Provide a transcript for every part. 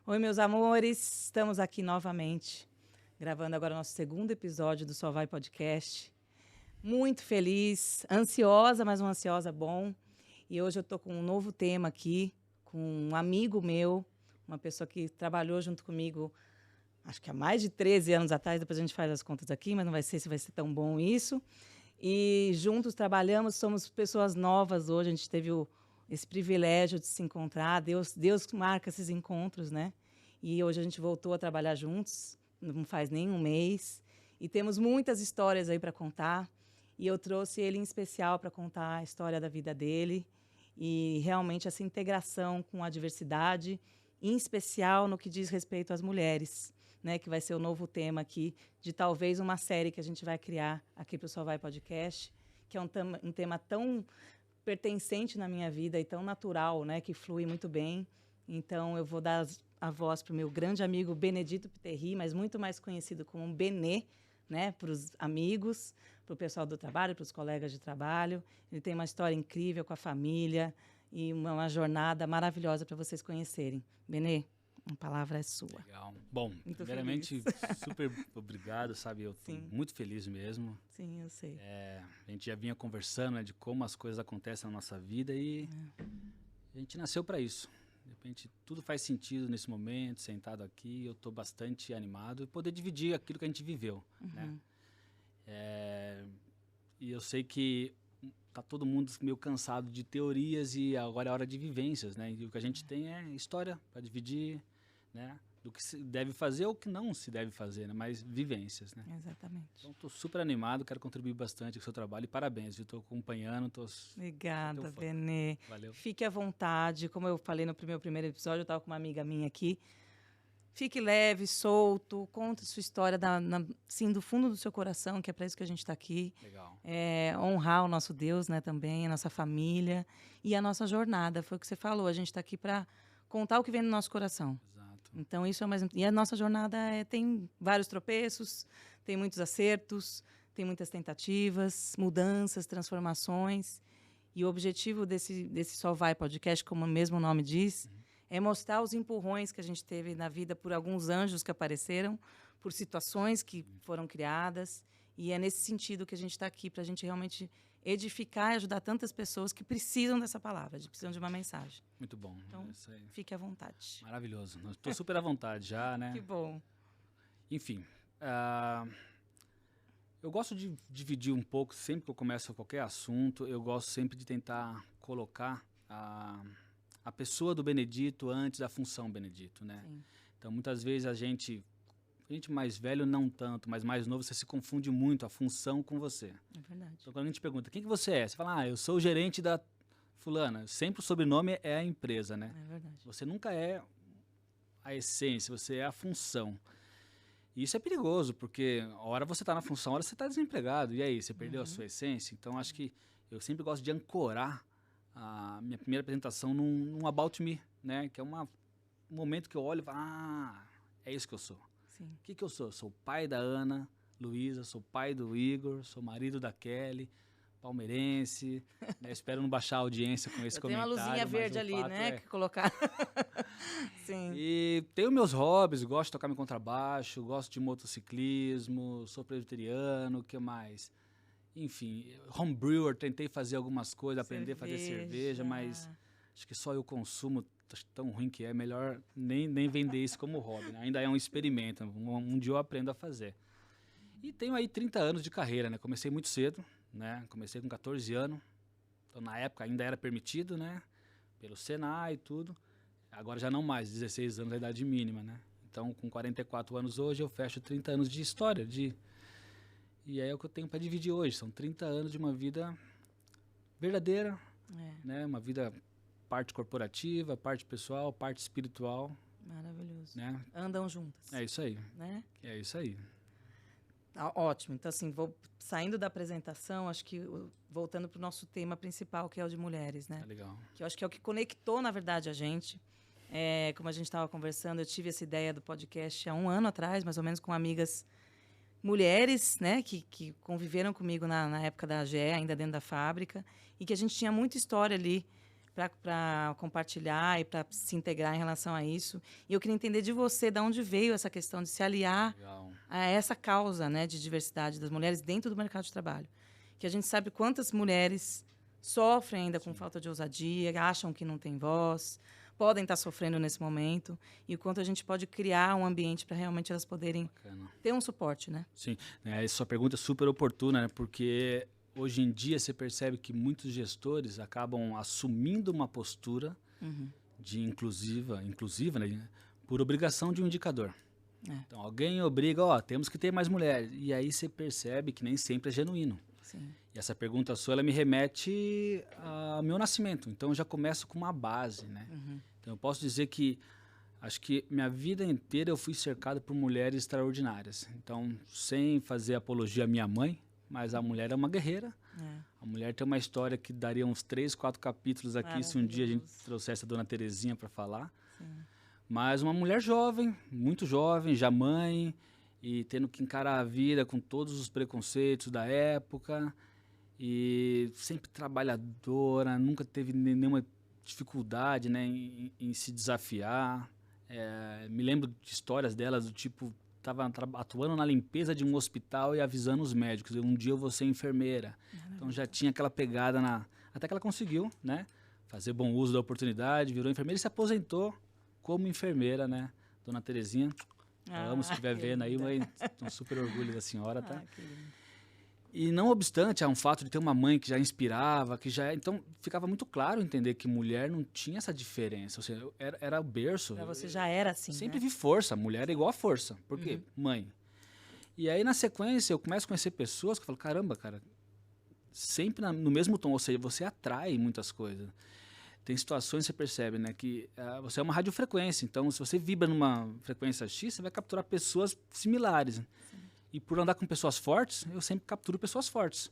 Oi, meus amores, estamos aqui novamente, gravando agora o nosso segundo episódio do Só Vai Podcast. Muito feliz, ansiosa, mas um ansiosa bom. E hoje eu estou com um novo tema aqui, com um amigo meu, uma pessoa que trabalhou junto comigo, acho que há mais de 13 anos atrás, depois a gente faz as contas aqui, mas não vai ser se vai ser tão bom isso. E juntos trabalhamos, somos pessoas novas hoje, a gente teve esse privilégio de se encontrar, Deus marca esses encontros, né? E hoje a gente voltou a trabalhar juntos, não faz nem um mês, e temos muitas histórias aí para contar, e eu trouxe ele em especial para contar a história da vida dele, e realmente essa integração com a diversidade, em especial no que diz respeito às mulheres, né, que vai ser o novo tema aqui, de talvez uma série que a gente vai criar aqui para o Só Vai Podcast, que é um tema tão pertencente na minha vida e tão natural, né, que flui muito bem. Então, eu vou dar a voz para o meu grande amigo Benedito Piterri, mas muito mais conhecido como Benê, né, para os amigos, para o pessoal do trabalho, para os colegas de trabalho. Ele tem uma história incrível com a família e uma jornada maravilhosa para vocês conhecerem. Benê, a palavra é sua. Legal. Bom, Muito primeiramente, feliz. super obrigado, sabe? Eu estou muito feliz mesmo. Sim, eu sei. A gente já vinha conversando, né, de como as coisas acontecem na nossa vida e a gente nasceu para isso. De repente, tudo faz sentido nesse momento, sentado aqui. Eu estou bastante animado e poder dividir aquilo que a gente viveu, né? E eu sei que tá todo mundo meio cansado de teorias e agora é hora de vivências, né? E o que a gente tem é história para dividir, né? Do que se deve fazer ou o que não se deve fazer, né? Mas vivências, né? Exatamente. Então, estou super animado, quero contribuir bastante com o seu trabalho e parabéns, eu estou acompanhando, Obrigada, teu fã. Benê. Valeu. Fique à vontade, como eu falei no meu primeiro episódio, eu estava com uma amiga minha aqui. Fique leve, solto, conte sua história sim, do fundo do seu coração, que é para isso que a gente está aqui. Legal. Honrar o nosso Deus, né, também, a nossa família e a nossa jornada. Foi o que você falou, a gente está aqui para contar o que vem no nosso coração. Exato. Então, isso é mais... E a nossa jornada tem vários tropeços, tem muitos acertos, tem muitas tentativas, mudanças, transformações. E o objetivo desse Só Vai Podcast, como o mesmo nome diz, é mostrar os empurrões que a gente teve na vida por alguns anjos que apareceram, por situações que foram criadas. E é nesse sentido que a gente está aqui, para a gente realmente edificar e ajudar tantas pessoas que precisam dessa palavra, precisam de uma mensagem. Muito bom. Então, Isso aí. fique à vontade. Maravilhoso. Estou super à vontade já, né? Que bom. Enfim, eu gosto de dividir um pouco, sempre que eu começo qualquer assunto, eu gosto sempre de tentar colocar a pessoa do Benedito antes da função Benedito, né? Sim. Então, muitas vezes a gente mais velho não tanto, mas mais novo, você se confunde muito a função com você. É verdade. Então, quando a gente pergunta, quem que você é? Você fala, eu sou o gerente da fulana. Sempre o sobrenome é a empresa, né? É verdade. Você nunca é a essência, você é a função. E isso é perigoso, porque a hora você está na função, a hora você está desempregado. E aí, você perdeu a sua essência? Então, acho que eu sempre gosto de ancorar a minha primeira apresentação num About Me, né? Que é um momento que eu olho e falo, é isso que eu sou. Sim. O que eu sou? Eu sou o pai da Ana Luísa, sou pai do Igor, sou marido da Kelly, palmeirense, né? Espero não baixar a audiência com esse comentário. Tem uma luzinha verde ali, né? Que colocar. Sim. E tenho meus hobbies, gosto de tocar meu contrabaixo, gosto de motociclismo, sou presbiteriano, o que mais? Enfim, homebrewer, tentei fazer algumas coisas, aprender a fazer cerveja, mas acho que só eu consumo, tão ruim que é, melhor nem vender isso como hobby, né? Ainda é um experimento, um dia eu aprendo a fazer. E tenho aí 30 anos de carreira, né? Comecei muito cedo, né? Comecei com 14 anos, então na época ainda era permitido, né? Pelo Senai e tudo. Agora já não mais, 16 anos é a idade mínima, né? Então, com 44 anos hoje, eu fecho 30 anos de história. E é o que eu tenho para dividir hoje. São 30 anos de uma vida verdadeira, né? Uma vida parte corporativa, parte pessoal, parte espiritual. Maravilhoso. Né? Andam juntas. É isso aí. Né? É isso aí. Ótimo. Então, assim, saindo da apresentação, acho que voltando para o nosso tema principal, que é o de mulheres, né? Tá legal. Que eu acho que é o que conectou, na verdade, a gente. Como a gente estava conversando, eu tive essa ideia do podcast há um ano atrás, mais ou menos, com amigas mulheres, né, que conviveram comigo na época da AGE, ainda dentro da fábrica, e que a gente tinha muita história ali para compartilhar e para se integrar em relação a isso. E eu queria entender de você, de onde veio essa questão de se aliar a essa causa, né, de diversidade das mulheres dentro do mercado de trabalho. Que a gente sabe quantas mulheres sofrem ainda com falta de ousadia, acham que não tem voz, podem estar sofrendo nesse momento, e o quanto a gente pode criar um ambiente para realmente elas poderem ter um suporte, né? Sim, essa sua pergunta é super oportuna, né? Porque hoje em dia você percebe que muitos gestores acabam assumindo uma postura de inclusiva, né? Por obrigação de um indicador. Então, alguém obriga, temos que ter mais mulheres. E aí você percebe que nem sempre é genuíno. Sim. E essa pergunta sua, ela me remete ao meu nascimento. Então, eu já começo com uma base, né? Então, eu posso dizer que acho que minha vida inteira eu fui cercado por mulheres extraordinárias. Então, sem fazer apologia à minha mãe, mas a mulher é uma guerreira. A mulher tem uma história que daria uns 3, 4 capítulos aqui, se um dia a gente trouxesse a dona Terezinha para falar. Sim. Mas uma mulher jovem, muito jovem, já mãe, e tendo que encarar a vida com todos os preconceitos da época, e sempre trabalhadora, nunca teve nenhuma dificuldade, né, em se desafiar. Me lembro de histórias dela do tipo, estava atuando na limpeza de um hospital e avisando os médicos, um dia eu vou ser enfermeira. Então já tinha aquela pegada até que ela conseguiu, né, fazer bom uso da oportunidade, virou enfermeira e se aposentou como enfermeira, né? Dona Terezinha, amo, se estiver vendo aí, mas tenho super orgulho da senhora, tá? E não obstante, há um fato de ter uma mãe que já inspirava, então ficava muito claro entender que mulher não tinha essa diferença, ou seja, era o berço. Pra você já era assim, sempre vi força, mulher é igual a força. Por quê? Mãe. E aí, na sequência, eu começo a conhecer pessoas que eu falo, caramba, cara, sempre no mesmo tom, ou seja, você atrai muitas coisas. Tem situações que você percebe, né, que você é uma radiofrequência, então se você vibra numa frequência X, você vai capturar pessoas similares. Sim. E por andar com pessoas fortes, eu sempre capturo pessoas fortes,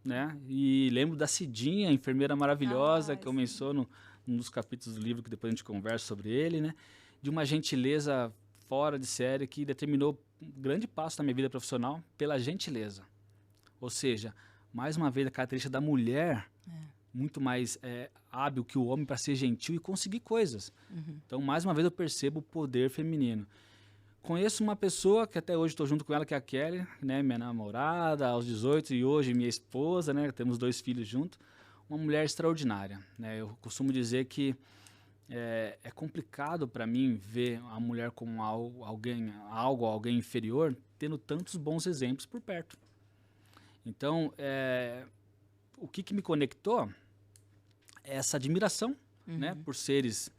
né? E lembro da Cidinha, enfermeira maravilhosa, que começou num dos capítulos do livro, que depois a gente conversa sobre ele, né? De uma gentileza fora de série que determinou um grande passo na minha vida profissional pela gentileza. Ou seja, mais uma vez a característica da mulher muito mais hábil que o homem para ser gentil e conseguir coisas. Então, mais uma vez, eu percebo o poder feminino. Conheço uma pessoa que até hoje estou junto com ela, que é a Kelly, né, minha namorada, aos 18, e hoje minha esposa, né, temos 2 filhos juntos. Uma mulher extraordinária, né? Eu costumo dizer que é complicado para mim ver a mulher como alguém inferior, tendo tantos bons exemplos por perto. Então, o que me conectou é essa admiração, né, por seres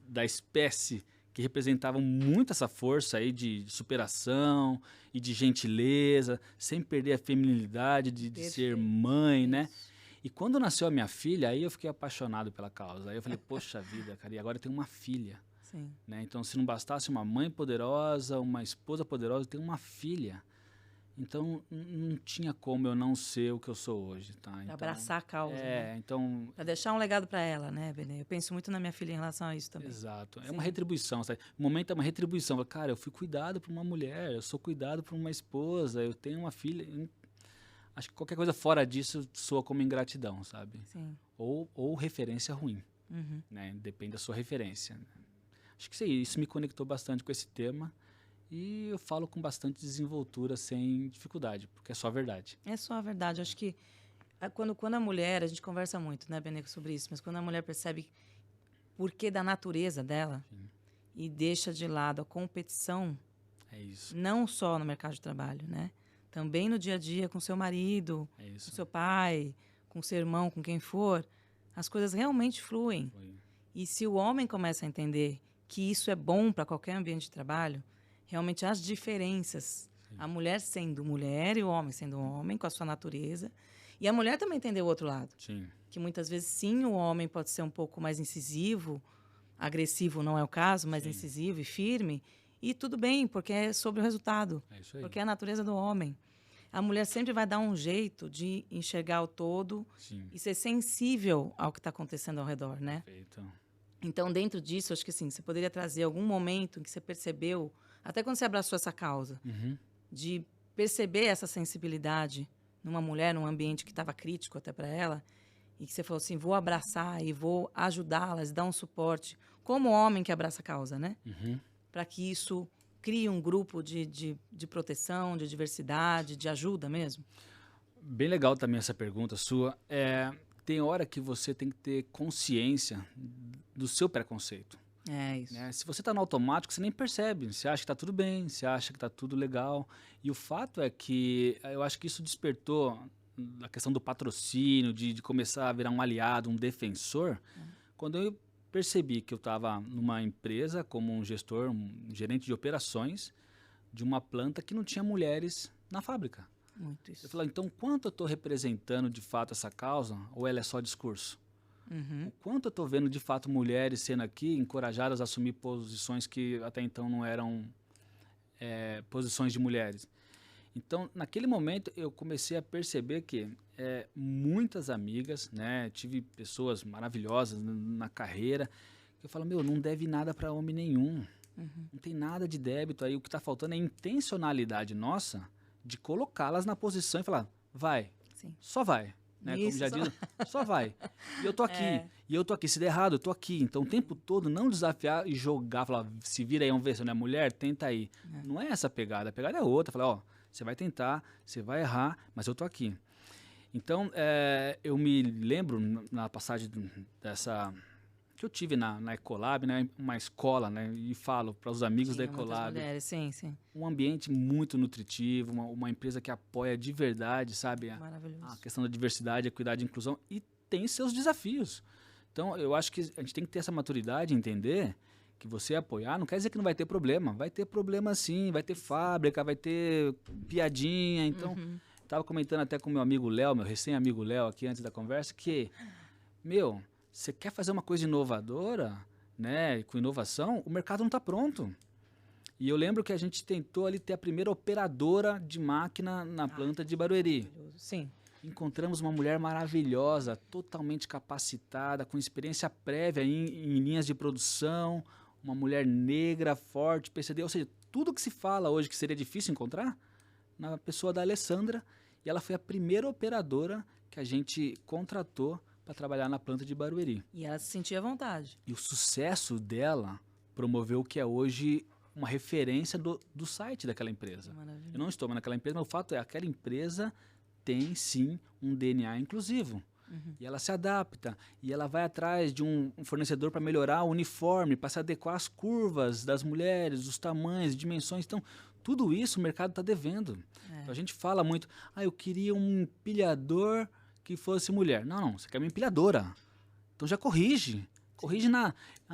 da espécie que representavam muito essa força aí de superação e de gentileza, sem perder a feminilidade de ser mãe, né? E quando nasceu a minha filha, aí eu fiquei apaixonado pela causa. Aí eu falei, poxa vida, cara, e agora eu tenho uma filha. Sim. Né? Então, se não bastasse uma mãe poderosa, uma esposa poderosa, eu tenho uma filha. Então, não tinha como eu não ser o que eu sou hoje, tá? Então, abraçar a causa, né? Então... Para deixar um legado para ela, né, Benê? Eu penso muito na minha filha em relação a isso também. Exato. É uma retribuição, sabe? O momento é uma retribuição. Cara, eu fui cuidado por uma mulher, eu sou cuidado por uma esposa, eu tenho uma filha. Acho que qualquer coisa fora disso soa como ingratidão, sabe? Sim. Ou referência ruim, né? Depende da sua referência. Acho que isso me conectou bastante com esse tema. E eu falo com bastante desenvoltura, sem dificuldade, porque é só a verdade. É só a verdade. Acho que quando a mulher, a gente conversa muito, né, Beneco, sobre isso, mas quando a mulher percebe porquê da natureza dela e deixa de lado a competição, não só no mercado de trabalho, né? Também no dia a dia, com seu marido, com seu pai, com seu irmão, com quem for, as coisas realmente fluem. E se o homem começa a entender que isso é bom para qualquer ambiente de trabalho, realmente as diferenças, a mulher sendo mulher e o homem sendo homem, com a sua natureza, e a mulher também entender o outro lado. Sim. Que muitas vezes, sim, o homem pode ser um pouco mais incisivo, agressivo não é o caso, mas incisivo e firme, e tudo bem, porque é sobre o resultado, porque é a natureza do homem. A mulher sempre vai dar um jeito de enxergar o todo e ser sensível ao que está acontecendo ao redor, né? Perfeito. Então, dentro disso, acho que assim, você poderia trazer algum momento em que você percebeu, até quando você abraçou essa causa, de perceber essa sensibilidade numa mulher, num ambiente que estava crítico até para ela, e que você falou assim, vou abraçar e vou ajudá-las, dar um suporte, como homem que abraça a causa, né? Uhum. Para que isso crie um grupo de proteção, de diversidade, de ajuda mesmo? Bem legal também essa pergunta sua. Tem hora que você tem que ter consciência do seu preconceito. É isso. Né? Se você está no automático, você nem percebe. Você acha que está tudo bem, você acha que está tudo legal. E o fato é que eu acho que isso despertou a questão do patrocínio, de começar a virar um aliado, um defensor, quando eu percebi que eu estava numa empresa como um gestor, um gerente de operações de uma planta que não tinha mulheres na fábrica. Muito isso. Eu falei, então quanto eu estou representando de fato essa causa ou ela é só discurso? Uhum. O quanto eu estou vendo de fato mulheres sendo aqui encorajadas a assumir posições que até então não eram posições de mulheres. Então, naquele momento, eu comecei a perceber que muitas amigas, né, tive pessoas maravilhosas na carreira, que eu falo, não deve nada para homem nenhum. Não tem nada de débito aí. O que está faltando é intencionalidade nossa de colocá-las na posição e falar, vai, Sim. só vai. Né? Como Isso, já diz, só vai. E eu tô aqui. É. E eu tô aqui. Se der errado, eu tô aqui. Então, o tempo todo, não desafiar e jogar, falar, se vira aí, vamos ver se não é mulher, tenta aí. Não é essa a pegada. A pegada é outra. Falar, ó, você vai tentar, você vai errar, mas eu tô aqui. Então, eu me lembro na passagem dessa que eu tive na Ecolab, né, uma escola, né, e falo para os amigos da Ecolab, mulheres, sim. um ambiente muito nutritivo, uma empresa que apoia de verdade, sabe, Maravilhoso. a questão da diversidade, equidade e inclusão, e tem seus desafios. Então, eu acho que a gente tem que ter essa maturidade, entender que você apoiar não quer dizer que não vai ter problema. Vai ter problema sim, vai ter fábrica, vai ter piadinha. Então, estava comentando até com meu amigo Léo, meu recém-amigo Léo aqui antes da conversa, que, você quer fazer uma coisa inovadora, né, com inovação, o mercado não está pronto. E eu lembro que a gente tentou ali ter a primeira operadora de máquina na planta de Barueri. Sim. Encontramos uma mulher maravilhosa, totalmente capacitada, com experiência prévia em linhas de produção, uma mulher negra, forte, PCD, ou seja, tudo que se fala hoje que seria difícil encontrar, na pessoa da Alessandra, e ela foi a primeira operadora que a gente contratou para trabalhar na planta de Barueri. E ela se sentia à vontade. E o sucesso dela promoveu o que é hoje uma referência do site daquela empresa. Maravilha. Eu não estou mais naquela empresa, mas o fato é que aquela empresa tem sim um DNA inclusivo. E ela se adapta, e ela vai atrás de um fornecedor para melhorar o uniforme, para se adequar às curvas das mulheres, os tamanhos, dimensões. Então, tudo isso o mercado está devendo. Então, a gente fala muito, eu queria um empilhador que fosse mulher. Não, você quer uma empilhadora. Então já corrige. Corrige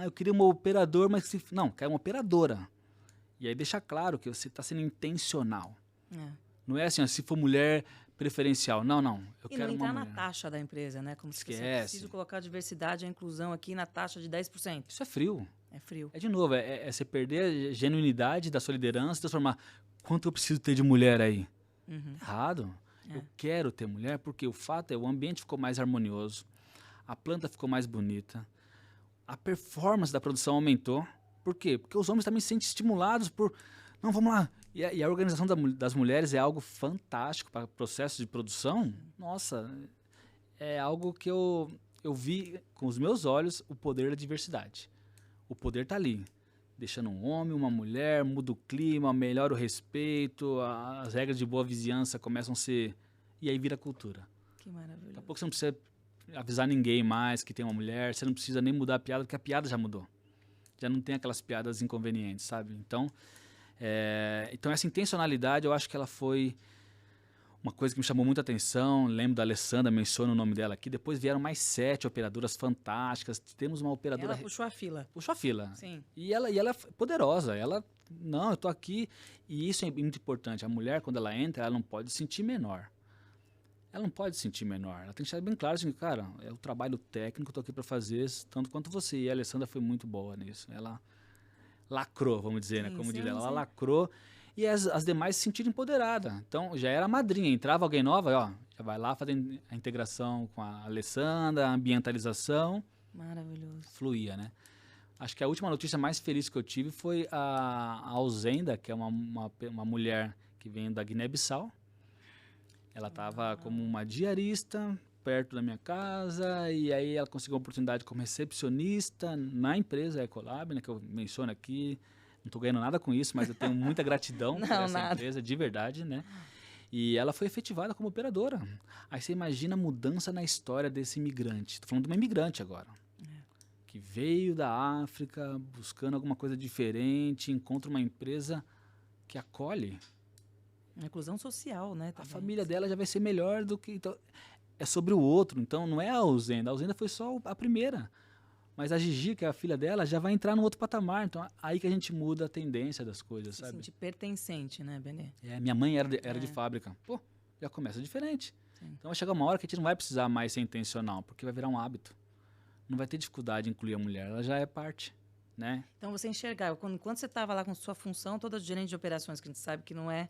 eu queria um operador, mas não, quer uma operadora. E aí deixa claro que você está sendo intencional. Não é assim, se for mulher preferencial. Não, eu quero uma mulher. E não entrar na taxa da empresa, né? Como se você precisa colocar a diversidade e a inclusão aqui na taxa de 10%. Isso é frio. É frio. De novo, você perder a genuinidade da sua liderança e transformar quanto eu preciso ter de mulher aí. Errado. Eu quero ter mulher porque o fato é o ambiente ficou mais harmonioso, a planta ficou mais bonita, a performance da produção aumentou. Por quê? Porque os homens também se sentem estimulados por... Não, vamos lá. E a organização das mulheres é algo fantástico para processos de produção. Nossa, é algo que eu vi com os meus olhos o poder da diversidade. O poder está ali. Deixando um homem, uma mulher, muda o clima, melhora o respeito, as regras de boa vizinhança começam a ser... E aí vira cultura. Que maravilha. Daqui a pouco você não precisa avisar ninguém mais que tem uma mulher, você não precisa nem mudar a piada, porque a piada já mudou. Já não tem aquelas piadas inconvenientes, sabe? Então essa intencionalidade, eu acho que ela foi uma coisa que me chamou muita atenção. Lembro da Alessandra, menciono o nome dela aqui. Depois vieram mais 7 operadoras fantásticas. Temos uma operadora... Ela puxou a fila. Puxou a fila. Sim. E ela é poderosa. Ela, eu tô aqui. E isso é muito importante. A mulher, quando ela entra, ela não pode se sentir menor. Ela não pode se sentir menor. Ela tem que estar bem claro assim, cara, é o trabalho técnico, eu tô aqui para fazer tanto quanto você. E a Alessandra foi muito boa nisso. Ela lacrou, vamos dizer, né? Como diz ela. Ela lacrou. E as demais se sentiram empoderadas. Então, já era madrinha. Entrava alguém nova, já vai lá fazer a integração com a Alessandra, a ambientalização. Maravilhoso. Fluía, né? Acho que a última notícia mais feliz que eu tive foi a Alzenda, que é uma mulher que vem da Guiné-Bissau. Ela estava como uma diarista, perto da minha casa, e aí ela conseguiu uma oportunidade como recepcionista na empresa Ecolab, né, que eu menciono aqui. Não estou ganhando nada com isso, mas eu tenho muita gratidão por essa empresa, de verdade, né? E ela foi efetivada como operadora. Aí você imagina a mudança na história desse imigrante. Estou falando de uma imigrante agora. Que veio da África buscando alguma coisa diferente, encontra uma empresa que acolhe. Uma inclusão social, né? A família dela já vai ser melhor do que... Então, é sobre o outro, então não é a Ausenda. A Ausenda foi só a primeira. Mas a Gigi, que é a filha dela, já vai entrar num outro patamar. Então, aí que a gente muda a tendência das coisas, sabe? Se sentir pertencente, né, Benê? Minha mãe era de fábrica. Pô, já começa diferente. Sim. Então, vai chegar uma hora que a gente não vai precisar mais ser intencional, porque vai virar um hábito. Não vai ter dificuldade em incluir a mulher, ela já é parte, né? Então, você enxergar, quando você estava lá com sua função, toda gerente de operações, que a gente sabe que não é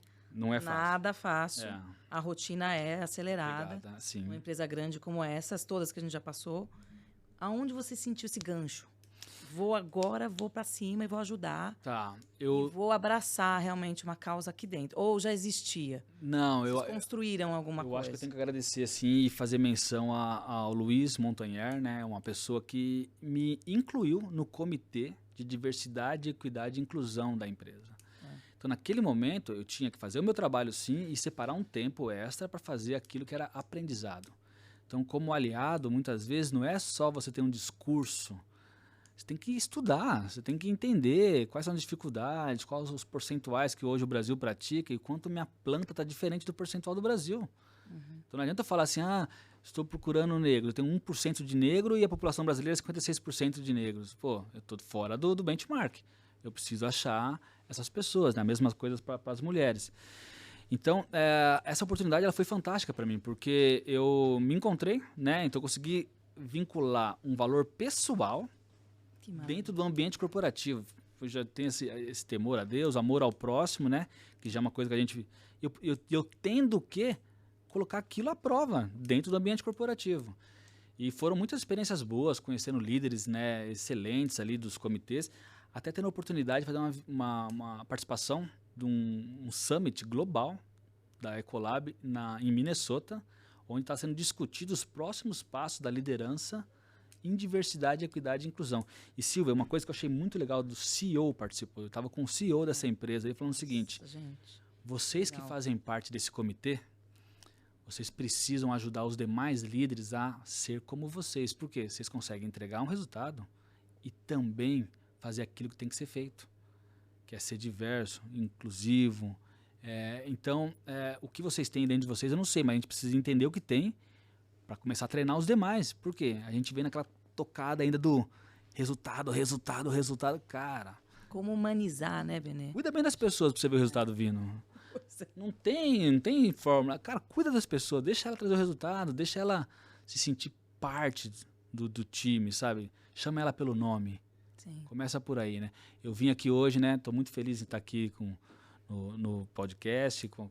nada fácil. A rotina é acelerada. Obrigada, sim. Uma empresa grande como essas, todas que a gente já passou. Aonde você sentiu esse gancho? Vou para cima e vou ajudar. Tá, e vou abraçar realmente uma causa aqui dentro. Ou já existia? Não, Vocês construíram alguma coisa? Eu acho que eu tenho que agradecer assim e fazer menção ao Luiz Montagnier, né? Uma pessoa que me incluiu no comitê de diversidade, equidade e inclusão da empresa. Então, naquele momento, eu tinha que fazer o meu trabalho sim e separar um tempo extra para fazer aquilo que era aprendizado. Então, como aliado, muitas vezes não é só você ter um discurso. Você tem que estudar, você tem que entender quais são as dificuldades, quais os percentuais que hoje o Brasil pratica e quanto minha planta está diferente do percentual do Brasil. Então, não adianta eu falar assim, estou procurando negro, eu tenho 1% de negro e a população brasileira é 56% de negros. Pô, eu estou fora do benchmark. Eu preciso achar essas pessoas, né? A mesma coisa para as mulheres. Então, essa oportunidade ela foi fantástica para mim, porque eu me encontrei, né? Então, eu consegui vincular um valor pessoal dentro do ambiente corporativo. Eu já tenho esse temor a Deus, amor ao próximo, né? Que já é uma coisa que a gente... Eu tendo que colocar aquilo à prova dentro do ambiente corporativo. E foram muitas experiências boas, conhecendo líderes, né, excelentes ali dos comitês, até tendo a oportunidade de fazer uma participação de um summit global da Ecolab em Minnesota, onde está sendo discutido os próximos passos da liderança em diversidade, equidade e inclusão. E, Silvia, uma coisa que eu achei muito legal, do CEO participou. Eu estava com o CEO dessa empresa aí falando o seguinte, vocês que fazem parte desse comitê, vocês precisam ajudar os demais líderes a ser como vocês. Por quê? Vocês conseguem entregar um resultado e também fazer aquilo que tem que ser feito, que é ser diverso, inclusivo. Então, o que vocês têm dentro de vocês, eu não sei, mas a gente precisa entender o que tem para começar a treinar os demais. Por quê? A gente vem naquela tocada ainda do resultado. Cara... Como humanizar, né, Benê? Cuida bem das pessoas para você ver o resultado vindo. Não tem fórmula. Cara, cuida das pessoas, deixa ela trazer o resultado, deixa ela se sentir parte do time, sabe? Chama ela pelo nome. Sim. Começa por aí, né? Eu vim aqui hoje, né? Tô muito feliz em estar aqui no podcast, com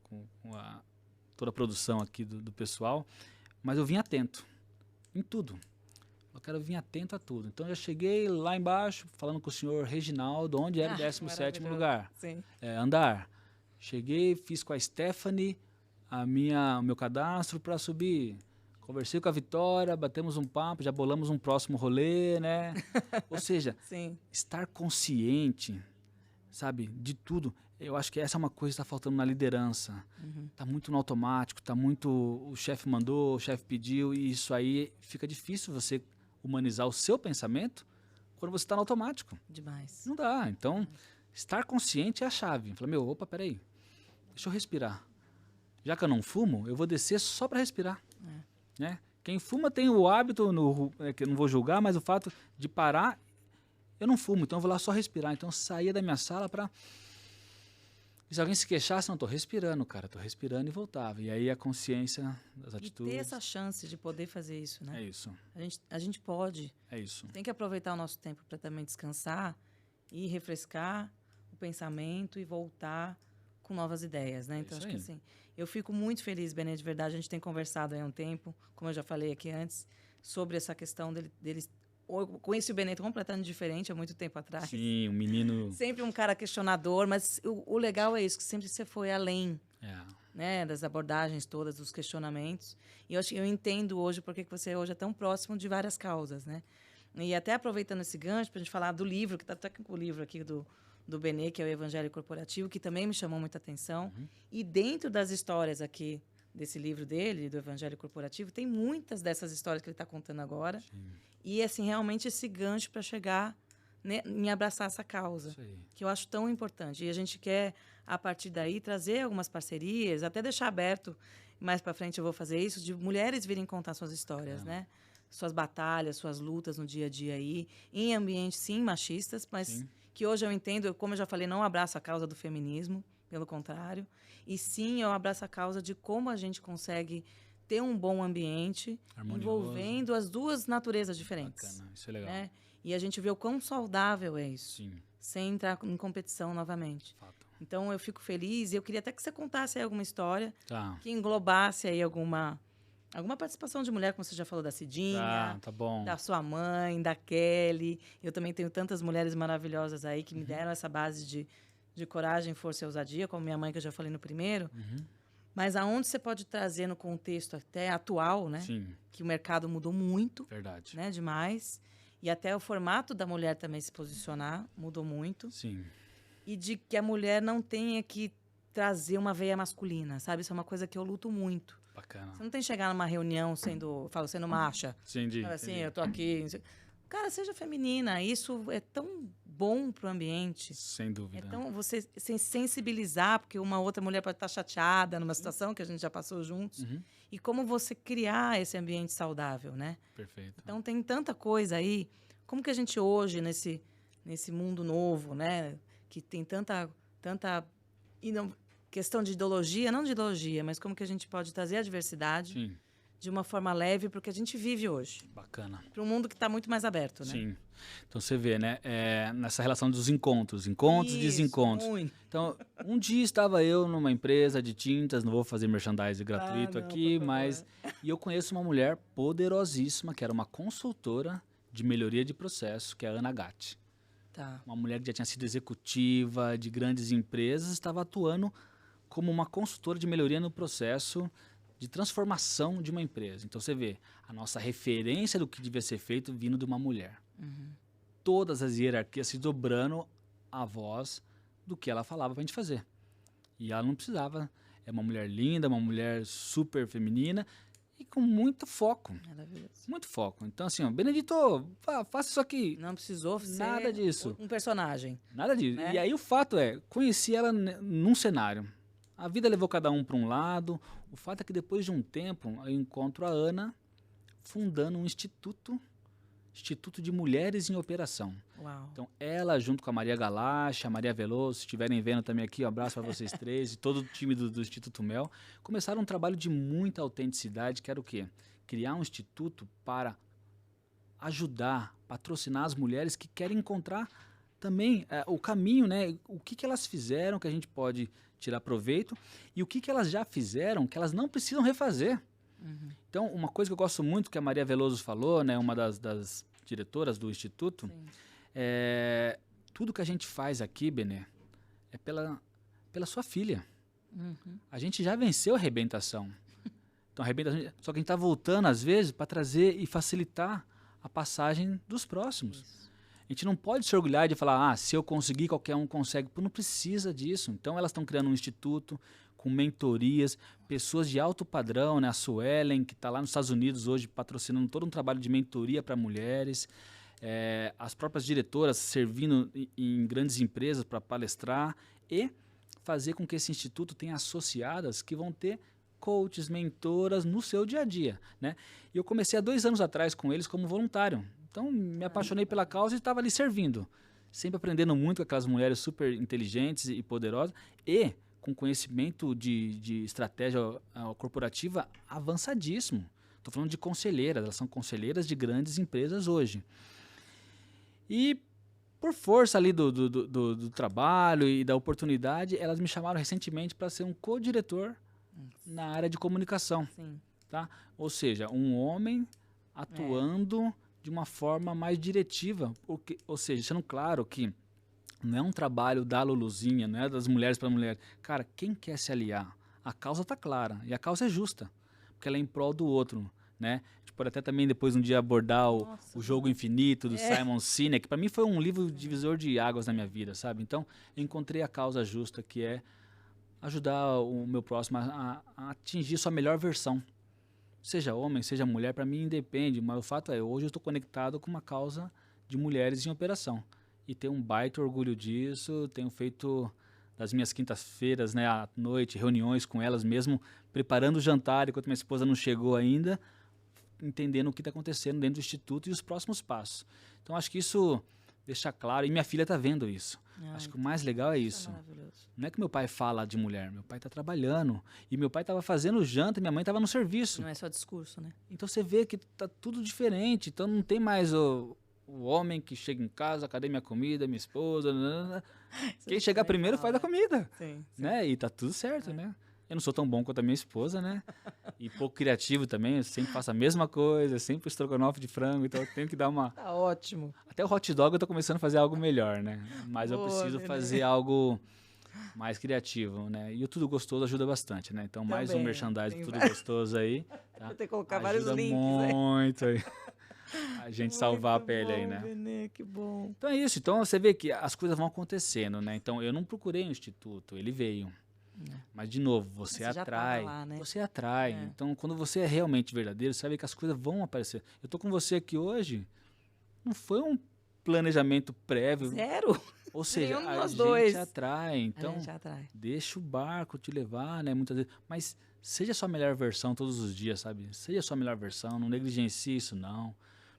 toda a produção aqui do pessoal, mas eu vim atento em tudo. Eu quero vir atento a tudo. Então, eu já cheguei lá embaixo, falando com o senhor Reginaldo, onde era o 17º lugar. Sim. Andar. Cheguei, fiz com a Stephanie o meu cadastro para subir. Conversei com a Vitória, batemos um papo, já bolamos um próximo rolê, né? Ou seja, estar consciente, sabe, de tudo. Eu acho que essa é uma coisa que está faltando na liderança. Está muito no automático, está muito... O chefe mandou, o chefe pediu, e isso aí fica difícil você humanizar o seu pensamento quando você está no automático. Demais. Não dá. Então, estar consciente é a chave. Fala, opa, peraí, deixa eu respirar. Já que eu não fumo, eu vou descer só para respirar. Né? Quem fuma tem o hábito, que eu não vou julgar, mas o fato de parar, eu não fumo, então eu vou lá só respirar. Então eu saía da minha sala para... E se alguém se queixasse, não, estou respirando, cara, estou respirando e voltava. E aí a consciência das atitudes... E ter essa chance de poder fazer isso, né? É isso. A gente pode. É isso. Tem que aproveitar o nosso tempo para também descansar e refrescar o pensamento e voltar com novas ideias, né? Então, acho que assim, eu fico muito feliz, Benê, de verdade. A gente tem conversado há um tempo, como eu já falei aqui antes, sobre essa questão deles. Eu conheci o Benê completamente diferente há muito tempo atrás. Sim, um menino... Sempre um cara questionador, mas o legal é isso, que sempre você foi além. né, das abordagens todas, dos questionamentos. E eu entendo hoje porque que você hoje é tão próximo de várias causas, né? E até aproveitando esse gancho para a gente falar do livro, que está até com o livro aqui do Benê, que é o Evangelho Corporativo, que também me chamou muita atenção. E dentro das histórias aqui desse livro dele, do Evangelho Corporativo, tem muitas dessas histórias que ele está contando agora. Sim. E, assim, realmente esse gancho para chegar, né, em abraçar essa causa, que eu acho tão importante. E a gente quer, a partir daí, trazer algumas parcerias, até deixar aberto, mais para frente eu vou fazer isso, de mulheres virem contar suas histórias, né? Suas batalhas, suas lutas no dia a dia aí, em ambientes, sim, machistas, mas que hoje eu entendo, como eu já falei, não abraço a causa do feminismo, pelo contrário, e sim eu abraço a causa de como a gente consegue ter um bom ambiente, envolvendo as duas naturezas diferentes. Bacana, isso é legal. Né? E a gente vê o quão saudável é isso, Sim. sem entrar em competição novamente. Fato. Então, eu fico feliz e eu queria até que você contasse aí alguma história que englobasse aí alguma participação de mulher, como você já falou, da Cidinha, tá bom. da sua mãe, da Kelly. Eu também tenho tantas mulheres maravilhosas aí que me deram essa base de coragem, força e ousadia, como minha mãe, que eu já falei no primeiro. Mas aonde você pode trazer no contexto até atual, né? Sim. Que o mercado mudou muito. Verdade. Né? Demais. E até o formato da mulher também se posicionar mudou muito. Sim. E de que a mulher não tenha que trazer uma veia masculina, sabe? Isso é uma coisa que eu luto muito. Bacana. Você não tem que chegar numa reunião sendo macha. Entendi. Assim, eu tô aqui... Cara, seja feminina. Isso é tão bom pro ambiente. Sem dúvida. Então, você se sensibilizar, porque uma outra mulher pode estar chateada numa situação que a gente já passou juntos. E como você criar esse ambiente saudável, né? Perfeito. Então, tem tanta coisa aí. Como que a gente hoje, nesse mundo novo, né? Que tem tanta questão de ideologia, não de ideologia, mas como que a gente pode trazer a diversidade de uma forma leve para o que a gente vive hoje. Bacana. Para um mundo que está muito mais aberto, né? Sim. Então, você vê, né? Nessa relação dos encontros e desencontros. Muito. Então, um dia estava eu numa empresa de tintas, não vou fazer merchandising gratuito aqui, mas... E eu conheço uma mulher poderosíssima, que era uma consultora de melhoria de processo, que é a Ana Gatti. Tá. Uma mulher que já tinha sido executiva de grandes empresas, estava atuando como uma consultora de melhoria no processo de transformação de uma empresa. Então, você vê a nossa referência do que devia ser feito vindo de uma mulher. Todas as hierarquias se dobrando a voz do que ela falava para a gente fazer. E ela não precisava. É uma mulher linda, uma mulher super feminina e com muito foco. Maravilhoso. Muito foco. Então, assim, ó, Benedito, faça isso aqui. Não precisou ser nada disso. Um personagem. Nada disso. Né? E aí o fato é, conheci ela num cenário. A vida levou cada um para um lado. O fato é que depois de um tempo, eu encontro a Ana fundando um Instituto de Mulheres em Operação. Uau. Então, ela, junto com a Maria Galache, a Maria Veloso, se estiverem vendo também aqui, um abraço para vocês três, e todo o time do Instituto Mel, começaram um trabalho de muita autenticidade, que era o quê? Criar um instituto para ajudar, patrocinar as mulheres que querem encontrar também o caminho, né? O que elas fizeram que a gente pode tirar proveito e o que elas já fizeram que elas não precisam refazer. Então, uma coisa que eu gosto muito que a Maria Veloso falou, né, uma das diretoras do Instituto, tudo que a gente faz aqui, Benê, é pela sua filha. A gente já venceu a arrebentação. Então, só que a gente está voltando, às vezes, para trazer e facilitar a passagem dos próximos. Isso. A gente não pode se orgulhar de falar, se eu conseguir, qualquer um consegue. Não precisa disso. Então, elas estão criando um instituto com mentorias, pessoas de alto padrão, né? A Suelen, que está lá nos Estados Unidos hoje, patrocinando todo um trabalho de mentoria para mulheres. As próprias diretoras servindo em grandes empresas para palestrar e fazer com que esse instituto tenha associadas que vão ter coaches, mentoras no seu dia a dia, né? E eu comecei há 2 anos atrás com eles como voluntário. Então, me apaixonei pela causa e estava ali servindo. Sempre aprendendo muito com aquelas mulheres super inteligentes e poderosas e com conhecimento de estratégia corporativa avançadíssimo. Estou falando de conselheiras, elas são conselheiras de grandes empresas hoje. E por força ali do trabalho e da oportunidade, elas me chamaram recentemente para ser um co-diretor na área de comunicação. Sim. Tá? Ou seja, um homem atuando de uma forma mais diretiva, ou seja, sendo claro que não é um trabalho da Luluzinha, não é das mulheres para mulher. Cara, quem quer se aliar A causa está clara e a causa é justa, porque ela é em prol do outro, né? A gente pode até também depois um dia abordar o Jogo Infinito, do Simon Sinek, que para mim foi um livro divisor de águas na minha vida, sabe? Então, eu encontrei a causa justa, que é ajudar o meu próximo a atingir sua melhor versão. Seja homem, seja mulher, para mim independe, mas o fato é, hoje eu estou conectado com uma causa de mulheres em operação. E tenho um baita orgulho disso, tenho feito das minhas quintas-feiras, né, à noite, reuniões com elas mesmo, preparando o jantar enquanto minha esposa não chegou ainda, entendendo o que está acontecendo dentro do Instituto e os próximos passos. Então, acho que isso deixa claro, e minha filha está vendo isso. Acho que o mais legal é isso. Não é que meu pai fala de mulher, meu pai está trabalhando, e meu pai estava fazendo janta e minha mãe estava no serviço. Não é só discurso, né? Então, você vê que está tudo diferente, então não tem mais o homem que chega em casa, cadê minha comida, minha esposa, quem chegar primeiro faz a comida, sim. né? E tá tudo certo, né? Eu não sou tão bom quanto a minha esposa, né? E pouco criativo também, eu sempre faço a mesma coisa, sempre estrogonofe de frango, então eu tenho que dar uma... Tá ótimo. Até o hot dog eu tô começando a fazer algo melhor, né? Mas eu preciso fazer algo mais criativo, né? E o Tudo Gostoso ajuda bastante, né? Então mais um merchandising do Tudo Gostoso aí. Tá? Vou ter que colocar vários links muito aí. A gente salvar a pele aí, né? Benê, que bom. Então é isso. Então você vê que as coisas vão acontecendo, né? Então eu não procurei um instituto, ele veio. Mas, de novo, você atrai. Lá, né? Você atrai. Então, quando você é realmente verdadeiro, você vai ver que as coisas vão aparecer. Eu tô com você aqui hoje, não foi um planejamento prévio. Zero. Ou seja, a gente dois. atrai. Então, deixa o barco te levar, né? Muitas vezes. Mas seja a sua melhor versão todos os dias, sabe? Seja a sua melhor versão, não negligencie isso, não.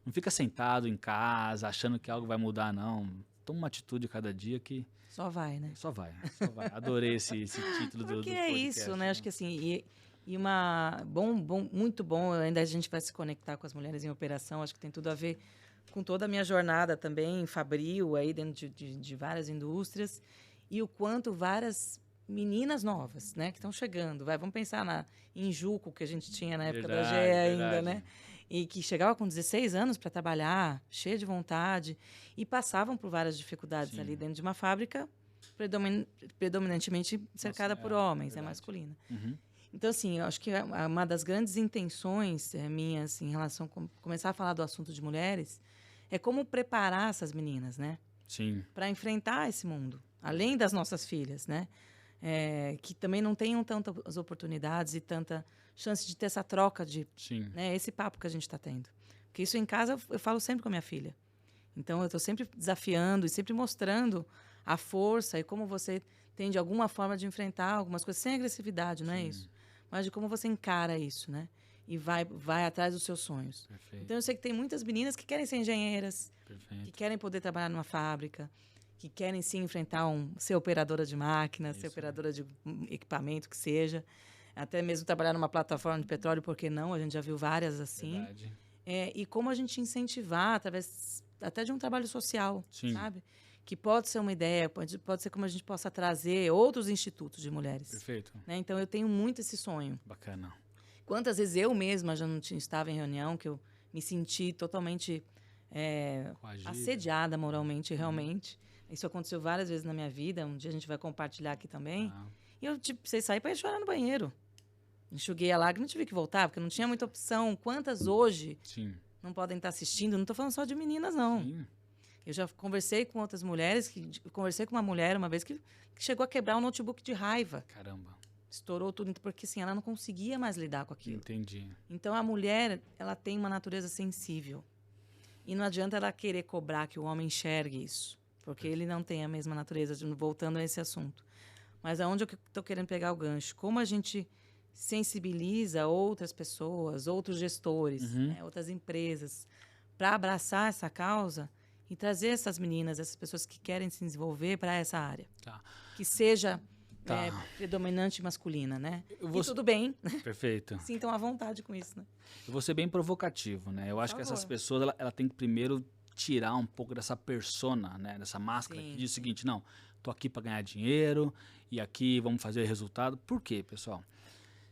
Não fica sentado em casa, achando que algo vai mudar, não. Toma uma atitude cada dia que... Só vai, né? Só vai. Adorei esse título do podcast. É isso, né? Acho que assim, muito bom, ainda a gente vai se conectar com as mulheres em operação, acho que tem tudo a ver com toda a minha jornada também, fabril, aí dentro de várias indústrias, e o quanto várias meninas novas, né, que estão chegando, vamos pensar em Juco, que a gente tinha na época da GE ainda, né? E que chegava com 16 anos para trabalhar, cheia de vontade, e passavam por várias dificuldades ali dentro de uma fábrica predominantemente cercada por homens, masculina. Então, assim, eu acho que uma das grandes intenções minhas em relação a começar a falar do assunto de mulheres é como preparar essas meninas, né? Sim. Para enfrentar esse mundo, além das nossas filhas, né? Que também não tenham tantas oportunidades e tanta chance de ter essa troca de... Né, esse papo que a gente está tendo. Porque isso em casa eu falo sempre com a minha filha. Então, eu estou sempre desafiando e sempre mostrando a força e como você tem, de alguma forma, de enfrentar algumas coisas sem agressividade, não é isso? Mas de como você encara isso, né? E vai atrás dos seus sonhos. Perfeito. Então, eu sei que tem muitas meninas que querem ser engenheiras, que querem poder trabalhar numa fábrica, que querem, sim, enfrentar ser operadora de máquina, ser operadora de equipamento, que seja. Até mesmo trabalhar numa plataforma de petróleo, por que não? A gente já viu várias assim. E como a gente incentivar, através até de um trabalho social, sabe? Que pode ser uma ideia, pode ser como a gente possa trazer outros institutos de mulheres. Perfeito. Né? Então, eu tenho muito esse sonho. Bacana. Quantas vezes eu mesma já não estava em reunião, que eu me senti totalmente assediada moralmente, realmente. Isso aconteceu várias vezes na minha vida. Um dia a gente vai compartilhar aqui também. E eu precisei sair para ir chorar no banheiro. Enxuguei a lágrima e tive que voltar, porque não tinha muita opção. Quantas hoje não podem estar assistindo? Não estou falando só de meninas, não. Eu já conversei com outras mulheres, conversei com uma mulher uma vez que chegou a quebrar um notebook de raiva. Caramba. Estourou tudo, porque assim, ela não conseguia mais lidar com aquilo. Entendi. Então, a mulher, ela tem uma natureza sensível. E não adianta ela querer cobrar que o homem enxergue isso, porque ele não tem a mesma natureza, voltando a esse assunto. Mas aonde eu estou querendo pegar o gancho? Como a gente sensibiliza outras pessoas, outros gestores, né, outras empresas, para abraçar essa causa e trazer essas meninas, essas pessoas que querem se desenvolver para essa área. Que seja predominante masculina, né? E tudo bem. Perfeito. Sintam à vontade com isso, né? Eu vou ser bem provocativo, né? Eu acho que essas pessoas, ela tem que primeiro tirar um pouco dessa persona, né? Dessa máscara que diz o seguinte, não, tô aqui para ganhar dinheiro e aqui vamos fazer resultado. Por quê, pessoal?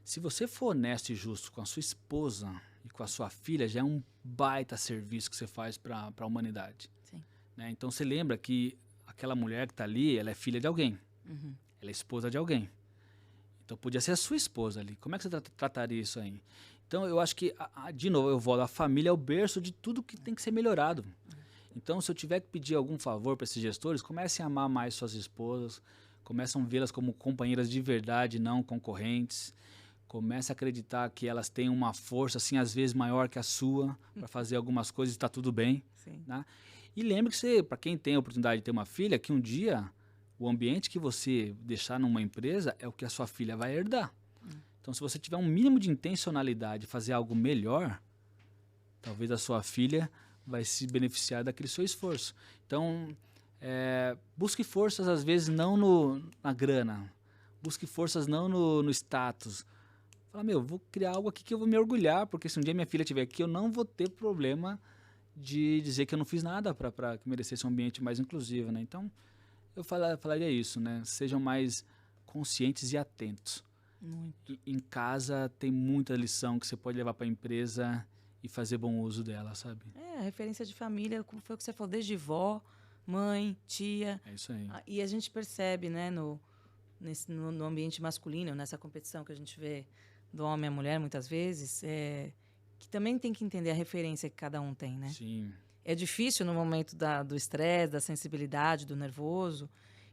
Se você for honesto e justo com a sua esposa e com a sua filha, já é um baita serviço que você faz para a humanidade. Né? Então, você lembra que aquela mulher que está ali, ela é filha de alguém. Ela é esposa de alguém. Então podia ser a sua esposa ali. Como é que você trataria isso aí? Então eu acho que, de novo, eu volto, a família é o berço de tudo que tem que ser melhorado. Então, se eu tiver que pedir algum favor para esses gestores, comecem a amar mais suas esposas, comecem a vê-las como companheiras de verdade, não concorrentes. Comece a acreditar que elas têm uma força, assim, às vezes maior que a sua, para fazer algumas coisas e está tudo bem. Né? E lembre que você, para quem tem a oportunidade de ter uma filha, que um dia o ambiente que você deixar numa empresa é o que a sua filha vai herdar. Então, se você tiver um mínimo de intencionalidade de fazer algo melhor, talvez a sua filha vai se beneficiar daquele seu esforço. Então, busque forças, às vezes, não na grana. Busque forças não no status. Fala, vou criar algo aqui que eu vou me orgulhar, porque se um dia minha filha estiver aqui, eu não vou ter problema de dizer que eu não fiz nada para que merecesse um ambiente mais inclusivo, né? Então, eu falaria isso, né? Sejam mais conscientes e atentos. Muito. Em casa tem muita lição que você pode levar para a empresa e fazer bom uso dela, sabe? A referência de família, como foi o que você falou, desde vó, mãe, tia. É isso aí. E a gente percebe, né, no ambiente masculino, nessa competição que a gente vê do homem à mulher, muitas vezes, que também tem que entender a referência que cada um tem, né? Sim. É difícil no momento do estresse, da sensibilidade, do nervoso,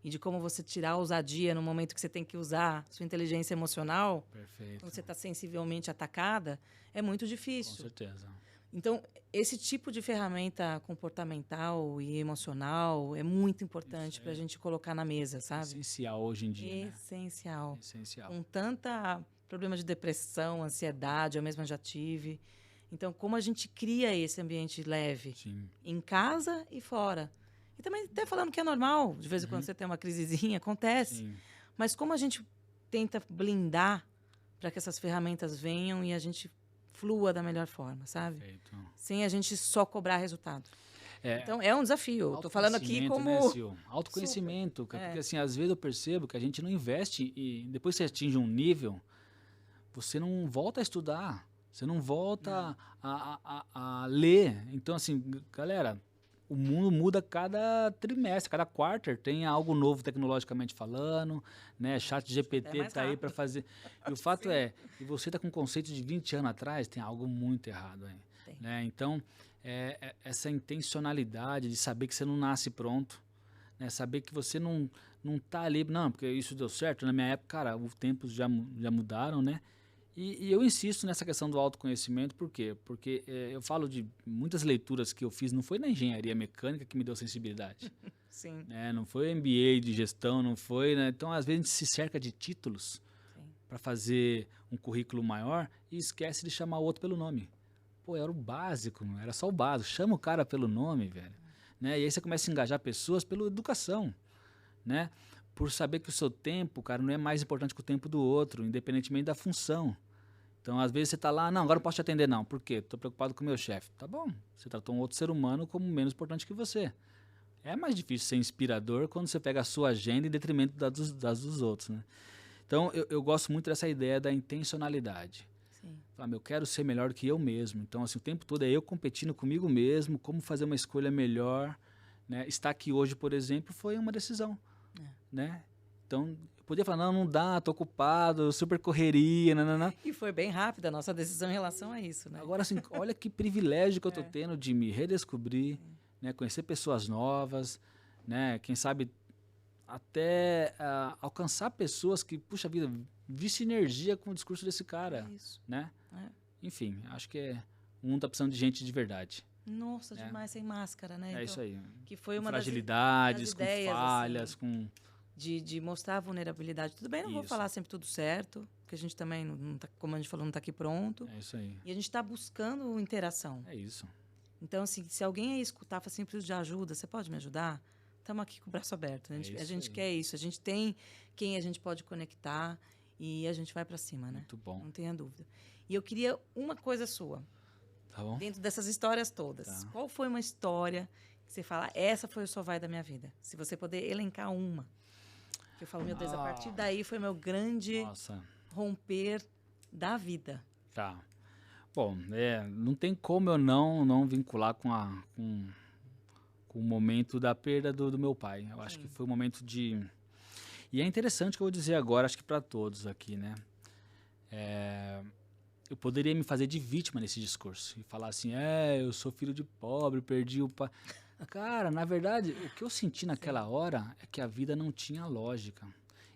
e de como você tirar a ousadia no momento que você tem que usar sua inteligência emocional. Perfeito. Quando você está sensivelmente atacada, é muito difícil. Com certeza. Então, esse tipo de ferramenta comportamental e emocional é muito importante para a gente colocar na mesa, sabe? Essencial hoje em dia, Essencial. né? Essencial. Com tanta problema de depressão, ansiedade, eu mesma já tive. Então, como a gente cria esse ambiente leve? Sim. Em casa e fora. E também até falando que é normal, de vez em quando você tem uma crisezinha, acontece. Sim. Mas como a gente tenta blindar para que essas ferramentas venham e a gente flua da melhor forma, sabe? Perfeito. Sem a gente só cobrar resultado. É, então, é um desafio. Estou falando aqui como... Né, Sil? Autoconhecimento. Porque, assim, às vezes eu percebo que a gente não investe e depois que você atinge um nível, você não volta a estudar. Você não volta a ler. Então, assim, galera, o mundo muda cada trimestre, cada quarter. Tem algo novo tecnologicamente falando, né? Chat GPT está aí para fazer. E o fato é, que você está com um conceito de 20 anos atrás, tem algo muito errado aí. Né? Então, essa intencionalidade de saber que você não nasce pronto, né? Saber que você não está ali, não, porque isso deu certo. Na minha época, cara, os tempos já mudaram, né? E eu insisto nessa questão do autoconhecimento, por quê? Porque eu falo de muitas leituras que eu fiz, não foi na engenharia mecânica que me deu sensibilidade. Sim. Não foi MBA de gestão, não foi, né? Então, às vezes, a gente se cerca de títulos para fazer um currículo maior e esquece de chamar o outro pelo nome. Pô, era o básico, era só o básico. Chama o cara pelo nome, velho. Né? E aí você começa a engajar pessoas pela educação, né? Por saber que o seu tempo, cara, não é mais importante que o tempo do outro, independentemente da função. Então, às vezes você está lá, não, agora eu posso te atender, não. Por quê? Estou preocupado com o meu chefe. Tá bom, você tratou um outro ser humano como menos importante que você. É mais difícil ser inspirador quando você pega a sua agenda em detrimento das dos outros, né? Então, eu gosto muito dessa ideia da intencionalidade. Sim. Eu quero ser melhor do que eu mesmo. Então, assim, o tempo todo é eu competindo comigo mesmo, como fazer uma escolha melhor. Né? Estar aqui hoje, por exemplo, foi uma decisão. Né? Então, eu podia falar, não dá, tô ocupado, super correria, não. E foi bem rápida a nossa decisão em relação a isso, né? Agora, assim, olha que privilégio que eu tô tendo de me redescobrir, né? Conhecer pessoas novas, né? Quem sabe até alcançar pessoas que, puxa vida, vi sinergia com o discurso desse cara, né? Enfim, acho que o mundo tá precisando de gente de verdade. Nossa, demais, sem máscara, né? Então, isso aí. Que foi com uma fragilidades, das ideias, com falhas, assim, com... De mostrar a vulnerabilidade. Tudo bem, não vou falar sempre tudo certo, porque a gente também, não tá, como a gente falou, não está aqui pronto. É isso aí. E a gente está buscando interação. É isso. Então, assim, se alguém aí escutar, fala assim, preciso de ajuda, você pode me ajudar? Estamos aqui com o braço aberto. A gente quer isso. A gente tem quem a gente pode conectar e a gente vai para cima, né? Muito bom. Não tenha dúvida. E eu queria uma coisa sua. Tá bom. Dentro dessas histórias todas. Tá. Qual foi uma história que você fala, essa foi o só vai da minha vida? Se você poder elencar uma. Eu falo, meu Deus, a partir daí foi meu grande romper da vida. Tá. Bom, não tem como eu não vincular com o momento da perda do meu pai. Eu acho que foi um momento de... E é interessante o que eu vou dizer agora, acho que para todos aqui, né? Eu poderia me fazer de vítima nesse discurso e falar assim, eu sou filho de pobre, perdi o pai. Cara, na verdade, o que eu senti naquela hora é que a vida não tinha lógica.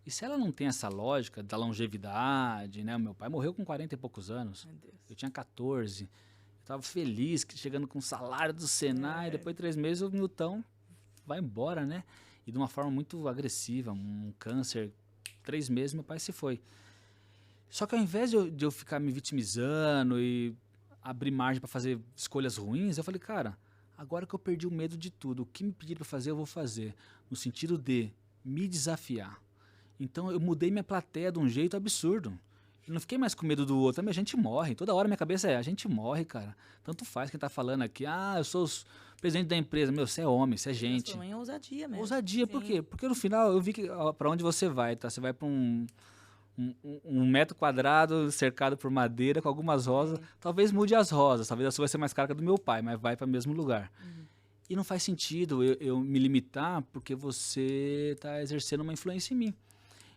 E se ela não tem essa lógica da longevidade, né? Meu pai morreu com 40 e poucos anos. Meu Deus. Eu tinha 14. Eu estava feliz chegando com o salário do Senai. Depois de 3 meses o Milton vai embora, né? E de uma forma muito agressiva, um câncer. 3 meses meu pai se foi. Só que ao invés de eu ficar me vitimizando e abrir margem para fazer escolhas ruins, eu falei, cara, agora que eu perdi o medo de tudo, o que me pediram para fazer, eu vou fazer. No sentido de me desafiar. Então eu mudei minha plateia de um jeito absurdo. Eu não fiquei mais com medo do outro. A gente morre. Toda hora minha cabeça a gente morre, cara. Tanto faz quem tá falando aqui. Eu sou o presidente da empresa. Meu, você é homem, você é gente. Isso é ousadia mesmo. Ousadia, Sim. por quê? Porque no final eu vi que para onde você vai, tá? Você vai para um metro quadrado cercado por madeira com algumas rosas. Talvez mude as rosas. Talvez a sua vai ser mais cara que a do meu pai, mas vai para o mesmo lugar. E não faz sentido eu me limitar porque você tá exercendo uma influência em mim.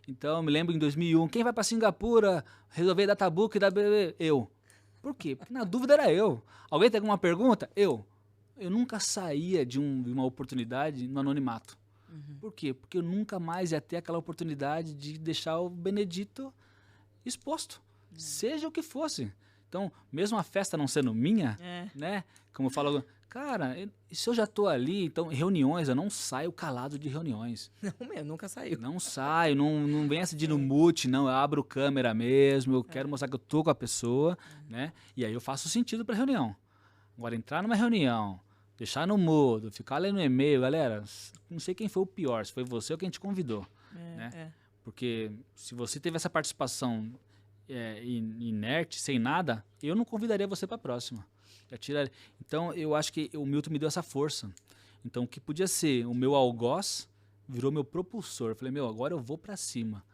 Então, eu me lembro em 2001, quem vai para Singapura resolver databook da BB? Eu. Por quê? Porque na dúvida era eu. Alguém tem alguma pergunta? Eu. Eu nunca saía de uma oportunidade no anonimato. Por quê? Porque eu nunca mais ia ter aquela oportunidade de deixar o Benedito exposto. Seja o que fosse. Então, mesmo a festa não sendo minha, né? Como eu falo, cara, se eu já tô ali, então reuniões, eu não saio calado de reuniões. Não mesmo, nunca saiu. Não saio, não vem essa de no mute, não, eu abro câmera mesmo, eu quero mostrar que eu tô com a pessoa, né? E aí eu faço sentido pra reunião. Agora, entrar numa reunião, deixar no mudo, ficar lendo e-mail, galera, não sei quem foi o pior, se foi você ou quem te convidou, né? Porque se você teve essa participação inerte, sem nada, eu não convidaria você pra próxima. Então, eu acho que o Milton me deu essa força. Então, o que podia ser o meu algoz virou meu propulsor. Eu falei, agora eu vou pra cima.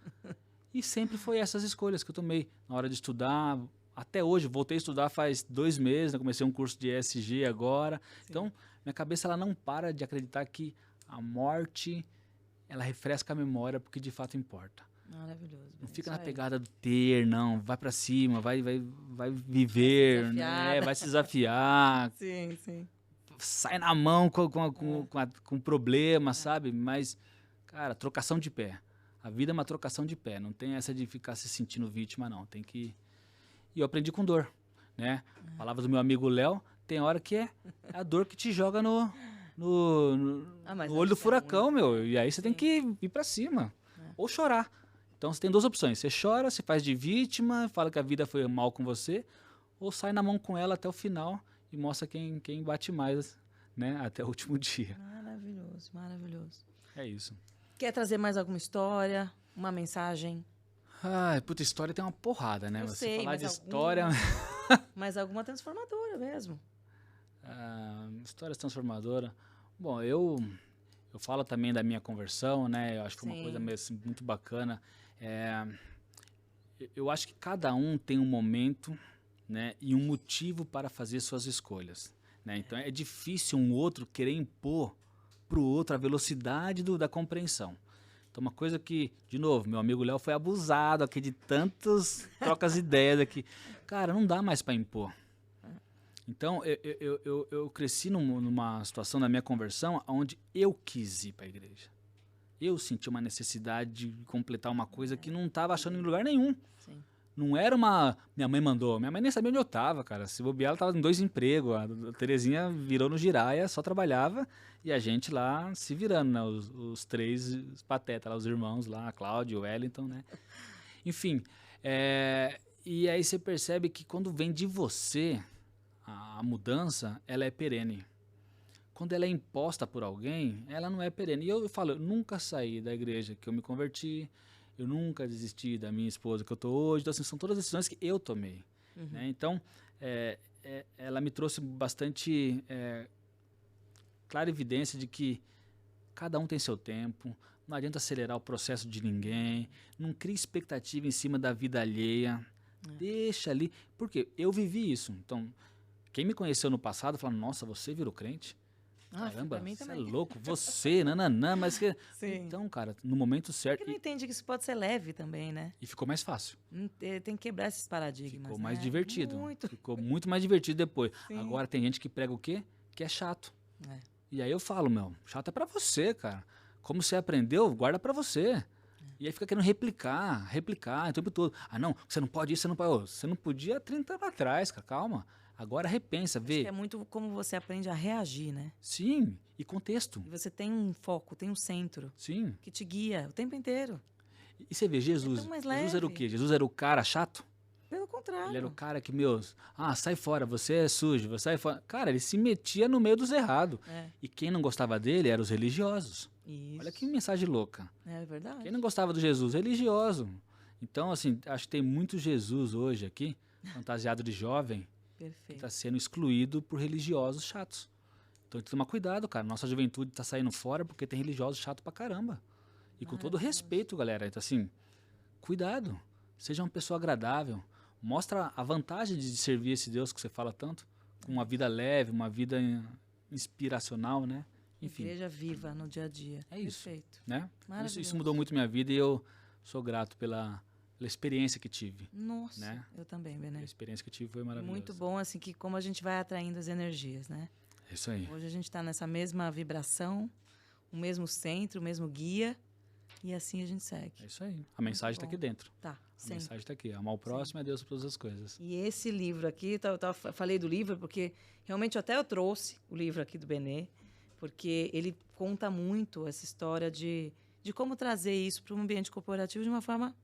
E sempre foi essas escolhas que eu tomei. Na hora de estudar, até hoje, voltei a estudar faz 2 meses, né? Comecei um curso de ESG agora. Sim. Então, minha cabeça ela não para de acreditar que a morte, ela refresca a memória porque de fato importa. Maravilhoso. Não fica na pegada do ter, não. Vai pra cima, vai viver, né? Vai se desafiar. Sim. Sai na mão com problema, sabe? Mas, cara, trocação de pé. A vida é uma trocação de pé. Não tem essa de ficar se sentindo vítima, não. Tem que... E eu aprendi com dor, né? Palavra do meu amigo Léo, tem hora que é a dor que te joga no olho do furacão, meu. E aí você tem que ir pra cima. Ou chorar. Então você tem 2 opções. Você chora, se faz de vítima, fala que a vida foi mal com você, ou sai na mão com ela até o final e mostra quem bate mais, né, até o último dia. Maravilhoso. É isso. Quer trazer mais alguma história, uma mensagem? Puta, história tem uma porrada, né? Eu Você sei, falar mas de história... Mas alguma transformadora mesmo. Histórias transformadoras. Bom, eu falo também da minha conversão, né? Eu acho que foi uma coisa mesmo muito bacana. Eu acho que cada um tem um momento, né, e um motivo para fazer suas escolhas, né? Então é difícil um outro querer impor para o outro a velocidade da compreensão. Então uma coisa que, de novo, meu amigo Léo foi abusado aqui de tantas trocas de ideias aqui. Cara, não dá mais para impor. Então eu cresci numa situação da minha conversão onde eu quis ir para a igreja. Eu senti uma necessidade de completar uma coisa que não estava achando em lugar nenhum. Sim. Não era uma... Minha mãe mandou. Minha mãe nem sabia onde eu estava, cara. Se bobear, ela estava em 2 empregos. A Terezinha virou no Giraia, só trabalhava. E a gente lá se virando, né? Os 3 patetas lá, os irmãos lá, a Cláudia, o Wellington, né? Enfim. E aí você percebe que quando vem de você, a mudança, ela é perene. Quando ela é imposta por alguém, ela não é perene. E eu falo, eu nunca saí da igreja que eu me converti, eu nunca desisti da minha esposa que eu tô hoje. Então, assim, são todas decisões que eu tomei. Né? Então, ela me trouxe bastante clara evidência de que cada um tem seu tempo, não adianta acelerar o processo de ninguém, não crie expectativa em cima da vida alheia, deixa ali. Porque eu vivi isso. Então, quem me conheceu no passado fala, nossa, você virou crente? Caramba, pra mim você é também. louco, você, nananã, mas que... Sim. Então, cara, no momento certo... Porque não entende que isso pode ser leve também, né? E ficou mais fácil. Tem que quebrar esses paradigmas, Ficou né? mais divertido. Muito. Ficou muito mais divertido depois. Sim. Agora tem gente que prega o quê? Que é chato. É. E aí eu falo, chato é pra você, cara. Como você aprendeu, guarda pra você. E aí fica querendo replicar o tempo todo. Ah, não, você não pode isso, você não pode... Ô, você não podia 30 anos atrás, cara, calma. Agora repensa, Acho vê. que é muito como você aprende a reagir, né? Sim, e contexto. E você tem um foco, tem um centro Sim. que te guia o tempo inteiro. E você vê, Jesus. É tão mais Jesus era o leve. quê? Jesus era o cara chato? Pelo contrário. Ele era o cara que, sai fora, você é sujo, você sai fora. Cara, ele se metia no meio dos errados. É. E quem não gostava dele eram os religiosos. Isso. Olha que mensagem louca. É verdade. Quem não gostava do Jesus? Religioso. Então, assim, acho que tem muito Jesus hoje aqui, fantasiado de jovem, que Perfeito. está sendo excluído por religiosos chatos. Então tem que tomar cuidado, cara. Nossa juventude está saindo fora porque tem religiosos chatos pra caramba. E com todo respeito, galera. Então, assim, cuidado. Seja uma pessoa agradável. Mostra a vantagem de servir esse Deus que você fala tanto. Com uma vida leve, uma vida inspiracional, né? Enfim. Igreja viva no dia a dia. É isso. Perfeito. Né? Maravilhoso. Isso mudou muito minha vida e eu sou grato pela experiência que tive. Nossa, né? eu também, A Bené. experiência que tive foi maravilhosa. Muito bom, assim, que como a gente vai atraindo as energias, né? É isso aí. Hoje a gente está nessa mesma vibração, o mesmo centro, o mesmo guia, e assim a gente segue. É isso aí. A mensagem está bom. aqui dentro. Tá, A sempre. mensagem está aqui. Amar o próximo é Deus por todas as coisas. E esse livro aqui, falei do livro porque realmente até eu trouxe o livro aqui do Benê, porque ele conta muito essa história de como trazer isso para um ambiente corporativo de uma forma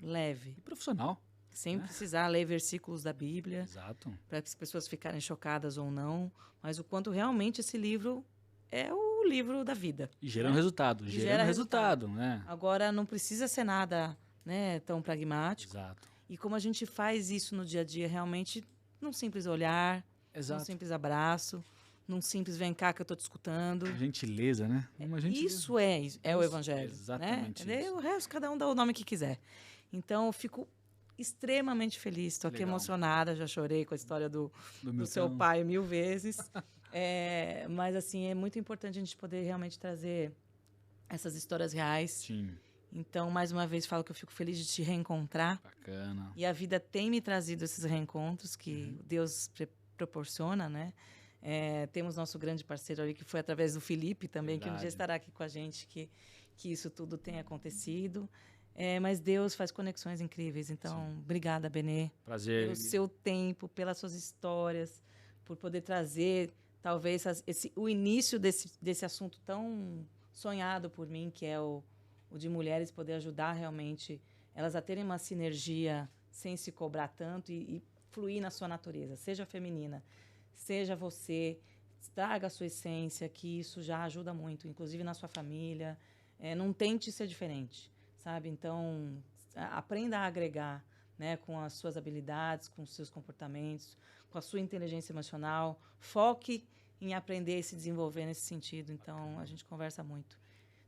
leve, E profissional. sem precisar ler versículos da Bíblia, Exato. para que as pessoas ficarem chocadas ou não, mas o quanto realmente esse livro é o livro da vida. E gerando resultado. E Gerando gera resultado, né? Agora, não precisa ser nada, né, tão pragmático. Exato. E como a gente faz isso no dia a dia, realmente, num simples olhar, num Exato. simples abraço, num simples vem cá que eu estou te escutando. Gentileza, né? Uma gentileza. Isso é o evangelho. Exatamente Né? isso. O resto, cada um dá o nome que quiser. Então, eu fico extremamente feliz. Estou aqui Legal. emocionada, já chorei com a história do meu seu tão- pai 1000 vezes. Mas, assim, é muito importante a gente poder realmente trazer essas histórias reais. Sim. Então, mais uma vez, falo que eu fico feliz de te reencontrar. Bacana. E a vida tem me trazido esses reencontros que Uhum. Deus proporciona, né? Temos nosso grande parceiro ali, que foi através do Felipe também, que um dia Verdade. estará aqui com a gente, que isso tudo tem acontecido. Mas Deus faz conexões incríveis. Então, obrigada, Benê, Prazer. pelo seu tempo, pelas suas histórias, por poder trazer, talvez, o início desse assunto tão sonhado por mim, que é o de mulheres, poder ajudar realmente elas a terem uma sinergia sem se cobrar tanto e fluir na sua natureza. Seja feminina, seja você, traga a sua essência, que isso já ajuda muito, inclusive na sua família. Não tente ser diferente, sabe? Então, aprenda a agregar, né, com as suas habilidades, com os seus comportamentos, com a sua inteligência emocional. Foque em aprender e se desenvolver nesse sentido. Então, a gente conversa muito.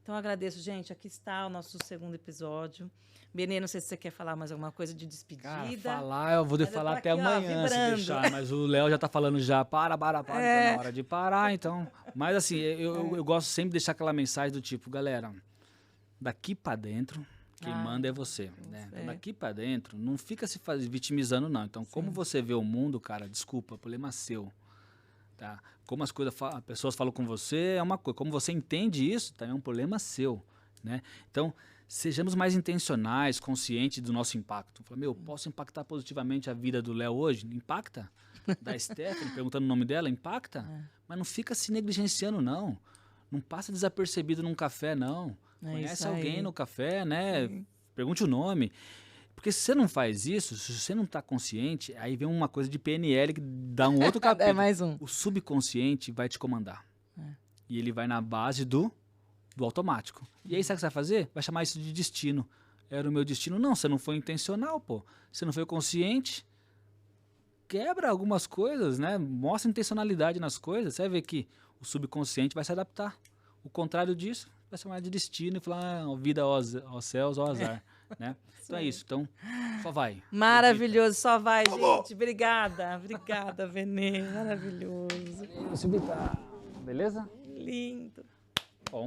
Então, agradeço, gente. Aqui está o nosso segundo episódio. Benê, não sei se você quer falar mais alguma coisa de despedida. Cara, eu vou Mas eu falar tô até aqui, ó, amanhã, se vibrando. deixar. Mas o Léo já tá falando já, para, tá na hora de parar, então. Mas assim, eu gosto sempre de deixar aquela mensagem do tipo, galera, daqui pra dentro, quem manda é você, né? Então, daqui pra dentro, não fica se vitimizando, não. Então, como você vê o mundo, cara, desculpa, problema é seu. Tá? Como as pessoas falam com você é uma coisa, como você entende isso, também é um problema seu, né? Então, sejamos mais intencionais, conscientes do nosso impacto. Fala, posso impactar positivamente a vida do Léo hoje? Impacta? Da Stephanie, perguntando o nome dela, impacta? Mas não fica se negligenciando, não. Não passa desapercebido num café, não. Conhece alguém no café, né? Sim. Pergunte o nome. Porque se você não faz isso, se você não está consciente, aí vem uma coisa de PNL que dá um outro capítulo. Mais um. O subconsciente vai te comandar. E ele vai na base do automático. E aí, sabe o que você vai fazer? Vai chamar isso de destino. Era o meu destino? Não, você não foi intencional, pô. Você não foi consciente. Quebra algumas coisas, né? Mostra intencionalidade nas coisas. Você vai ver que o subconsciente vai se adaptar. O contrário disso, vai chamar de destino e falar, vida aos céus, ao azar. Né? Então é isso. Então, só vai. Maravilhoso, só vai, gente. Obrigada, Benê. Maravilhoso. Valeu, Subita. Beleza? Lindo. Bom.